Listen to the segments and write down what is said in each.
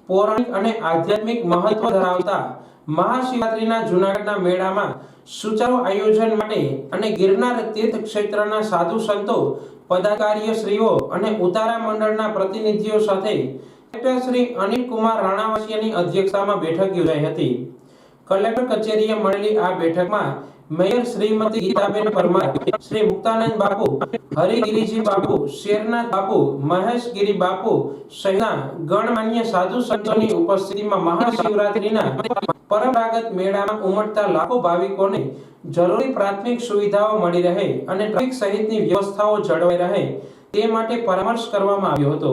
પૌરાણિક અને આધ્યાત્મિક મહત્વ ધરાવતા મહાશિવરાત્રિના જૂનાગઢના મેળામાં સુચારુ આયોજન માટે અને ગિરનાર તીર્થ ક્ષેત્રના સાધુ સંતો, પદાધિકારીશ્રીઓ અને ઉતારા મંડળના પ્રતિનિધિઓ સાથે કલેક્ટર શ્રી અનિલ કુમાર રાણાવાસિયાની અધ્યક્ષતામાં બેઠક યોજાઈ હતી। કલેક્ટર કચેરીએ મળેલી આ બેઠકમાં મેયર શ્રીમતી ગીતાબેન પરમાર, શ્રી મુક્તાનંદ બાપુ, હરિગીરીજી બાપુ, શેરનાથ બાપુ, મહેશગીરી બાપુ સહિતના ગણમાન્ય સાધુ સંતોની ઉપસ્થિતિમાં મહાશિવરાત્રિના પરંપરાગત મેળામાં ઉમટતા લાખો ભાવિકોને જરૂરી પ્રાથમિક સુવિધાઓ મળી રહે અને ટ્રાફિક સહિતની વ્યવસ્થાઓ જળવાઈ રહે તે માટે પરામર્શ કરવામાં આવ્યો હતો।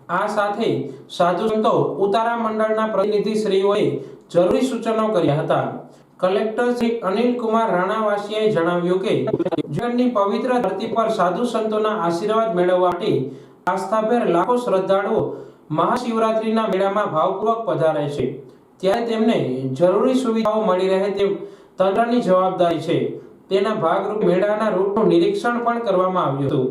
આ સાથે સાધુ સંતો, ઉતારા મંડળના પ્રતિનિધિશ્રીઓએ જરૂરી સૂચનો કર્યા હતા। કલેક્ટર શ્રી અનિલ કુમાર રાણાવાસિયાએ જણાવ્યું કે જૂનાગઢની પવિત્ર ધરતી પર સાધુ સંતોના આશીર્વાદ મેળવવા માટે આસ્થાભેર લાખો શ્રદ્ધાળુઓ મહાશિવરાત્રિના મેળામાં ભાવપૂર્વક પધારે છે, ત્યારે તેમને જરૂરી સુવિધાઓ મળી રહે તે તંત્રની જવાબદારી છે। તેના ભાગરૂપે મેળાના રૂટનું નિરીક્ષણ પણ કરવામાં આવ્યું હતું।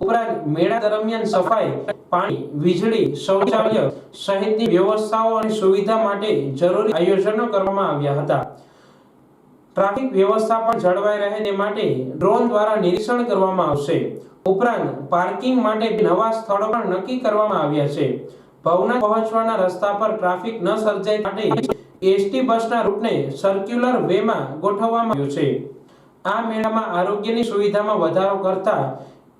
ઉપરાંત મેળા દરમિયાન સફાઈ, પાણી, વીજળી, શૌચાલય સહિતની વ્યવસ્થાઓ અને સુવિધા માટે જરૂરી આયોજનો કરવામાં આવ્યા હતા। ટ્રાફિક વ્યવસ્થા પણ જળવાઈ રહે તે માટે ડ્રોન દ્વારા નિરીક્ષણ કરવામાં આવશે। ઉપરાંત પાર્કિંગ માટે નવા સ્થળો પણ નક્કી કરવામાં આવ્યા છે। ભવનાથ પહોંચવાના રસ્તા પર ટ્રાફિક ન સર્જાય માટે એસટી બસના રૂટને સર્ક્યુલર વેમાં ગોઠવવામાં આવ્યો છે। આ મેળામાં આરોગ્યની સુવિધામાં વધારો કરતા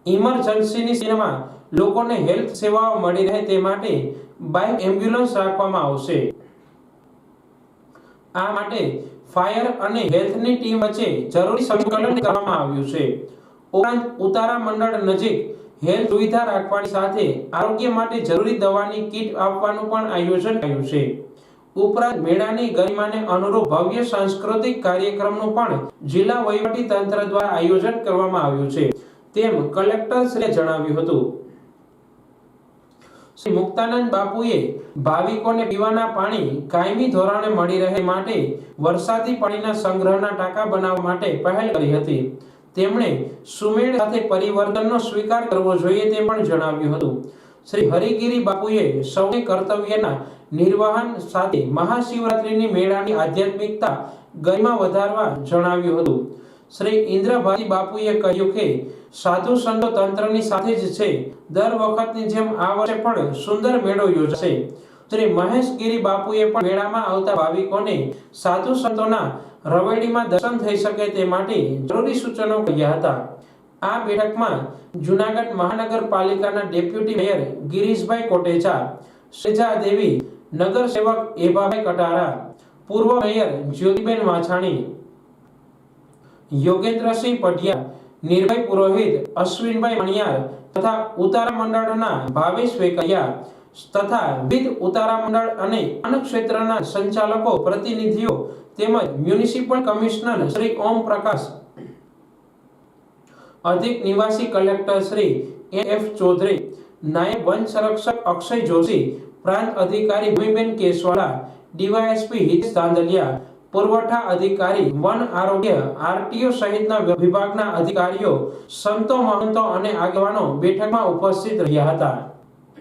ઇમરજન્સીની સેવામાં લોકોને હેલ્થ સેવાઓ મળી રહે તે માટે બાઇક એમ્બ્યુલન્સ રાખવામાં આવશે। આ માટે ફાયર અને હેલ્થની ટીમ વચ્ચે જરૂરી સંકલન કરવામાં આવ્યું છે। ઉપરાંત ઉતારા મંડળ નજીક હેલ્થ સુવિધા રાખવાની સાથે આરોગ્ય માટે જરૂરી દવાની કીટ આપવાનું પણ આયોજન કર્યું છે। ઉપરાંત મેળાની ગરિમાને અનુરૂપ ભવ્ય સાંસ્કૃતિક કાર્યક્રમનું પણ જિલ્લા વહીવટી તંત્ર દ્વારા આયોજન કરવામાં આવ્યું છે તેમ કલેક્ટર શ્રીએ જણાવ્યું હતું। શ્રી મુક્તાનંદ બાપુએ ભાવિકોને પીવાના પાણી કાયમી ધોરણે મળી રહે માટે વરસાદી પાણીના સંગ્રહના ટાંકા બનાવવા માટે પહેલ કરી હતી। તેમણે સુમેળ સાથે પરિવર્તનનો સ્વીકાર કરવો જોઈએ તે પણ જણાવ્યું હતું। શ્રી હરિગીરી બાપુએ સૌને કર્તવ્યના નિર્વહન સાથે મહાશિવરાત્રિની મેળાની આધ્યાત્મિકતા ગરિમા વધારવા જણાવ્યું હતું। શ્રી ઇન્દ્રભાઈ બાપુએ કહ્યું કે સાધુ સંતો તંત્રની સાથે જ છે, દર વખતની જેમ આ વર્ષે પણ સુંદર મેળો યોજાશે। શ્રી મહેશગીરી બાપુએ પણ મેળામાં આવતા ભાવિકોને સાધુ સંતોના રવેડીમાં દર્શન થઈ શકે તે માટે જરૂરી સૂચનો કર્યા હતા। આ બેઠકમાં જૂનાગઢ મહાનગરપાલિકાના ડેપ્યુટી મેયર ગિરીશભાઈ કોટેચા, સેજા દેવી, નગર સેવક એભાભાઈ કટારા, પૂર્વ મેયર જ્યોતિબેન વાછાણી, યોગેન્દ્રસિંહ પઢિયા, નિર્ભય પુરોહિત, અશ્વિનભાઈ મણિયાર તથા ઉતારા મંડળના ભાવેશ વેકરિયા તથા વિવિધ ઉતારા મંડળ અને અન્ય ક્ષેત્રના સંચાલકો, પ્રતિનિધિઓ તેમજ મ્યુનિસિપલ કમિશનર શ્રી ઓમ પ્રકાશ, અધિક નિવાસી કલેક્ટર શ્રી એફ ચૌધરી, નાયબ વન સંરક્ષક અક્ષય જોશી, પ્રાંત અધિકારી ભૂમિબેન કેશવાલા, ડીવાયએસપી હિતેશ ધાંધલિયા, પુરવઠા અધિકારી, વન આરોગ્ય, આરટીઓ સહિતના વિભાગના અધિકારીઓ, સંતો, મહંતો અને આગેવાનો બેઠકમાં ઉપસ્થિત રહ્યા હતા।